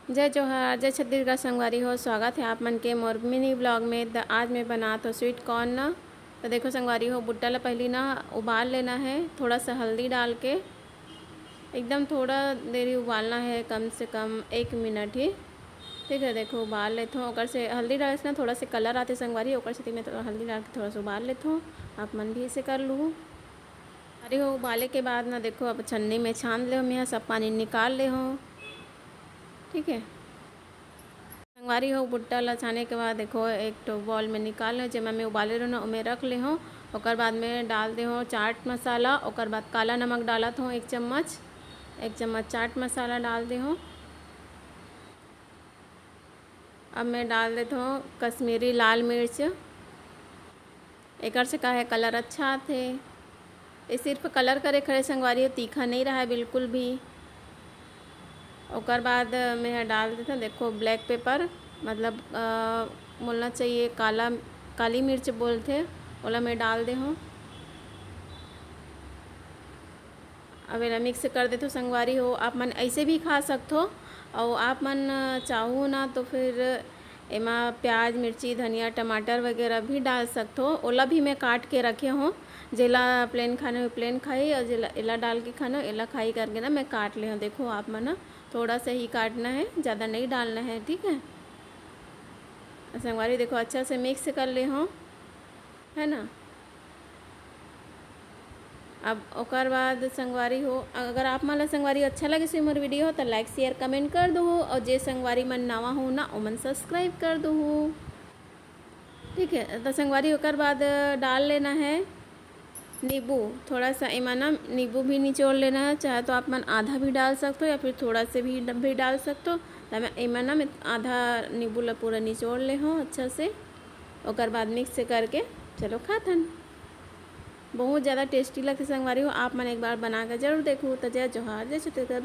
जय जोहार, जय छत्तीसगढ़ संगवारी हो। स्वागत है आप मन के मोर मिनी ब्लॉग में। आज मैं बनात हो स्वीट कॉर्न ना। तो देखो संगवारी हो, बुट्टा ला पहली ना उबाल लेना है, थोड़ा सा हल्दी डाल के। एकदम थोड़ा देरी उबालना है, कम से कम 1 मिनट ही। ठीक है, देखो उबाल लेते हो। ओकर से हल्दी डाले से ना थोड़ा से कलर आते संगवारी, ओकर से मैं थोड़ा हल्दी डाल के थोड़ा सा उबाल लेते हो। आप मन भी इसे कर लूँ। अरे हो उबाले के बाद ना देखो, अब छन्नी में छान ले, मैं सब पानी निकाल ले हो। ठीक है, संगवारी हो बुट्टा ला छाने के बाद देखो एक तो बॉल में निकाल ले, जेमा मैं उबाले रहो ना उमें रख ले हो। ओकर बाद में डाल दे हो चाट मसाला, ओकर बाद काला नमक डालत हो 1 चम्मच चाट मसाला डाल दे हो। अब मैं डाल देता हूँ कश्मीरी लाल मिर्च। एक से का है कलर अच्छा आते। ये सिर्फ कलर करे खड़े संगवारी हो, तीखा नहीं रहा है बिल्कुल भी। ओकर बाद मैं डाल देता हूँ देखो ब्लैक पेपर, मतलब बोलना चाहिए काली मिर्च बोलते, ओला मैं डाल दे हूँ। अब एला मिक्स कर देते हो संगवारी हो। आप मन ऐसे भी खा सकते हो, और आप मन चाहो ना तो फिर एमा प्याज मिर्ची धनिया टमाटर वगैरह भी डाल सकते हो। ओला भी मैं काट के रखे हूँ, जेला प्लेन खाने हो प्लेन खाई, और जेला एला डाल के खाना एला खाई करके ना मैं काट ले हूँ। देखो आप मन थोड़ा सा ही काटना है, ज़्यादा नहीं डालना है। ठीक है संगवारी, देखो अच्छा से मिक्स कर ले हूँ, है ना। अब ओकर बाद संगवारी हो, अगर आप मन ला संगवारी अच्छा लगे से मोर वीडियो हो तो लाइक शेयर कमेंट कर दो। और जे संगवारी मन नवा हो ना ओ मन सब्सक्राइब कर दो। ठीक है, तो संगवारी ओकर बाद डाल लेना है नींबू। थोड़ा सा एमा ना नींबू भी निचोड़ लेना है, चाहे तो आप मन आधा भी डाल सकते हो या फिर थोड़ा से भी डाल सकते हो। तो मैं एमा ना मैं आधा नींबू ला पूरा निचोड़ ले हूँ अच्छा से। ओकर बाद मिक्स करके चलो खाथन। बहुत ज़्यादा टेस्टी लगती संगवारी हो। आप मन एक बार बना कर जरूर देखो। तो जय जोहार, जय छत्तीसगढ़।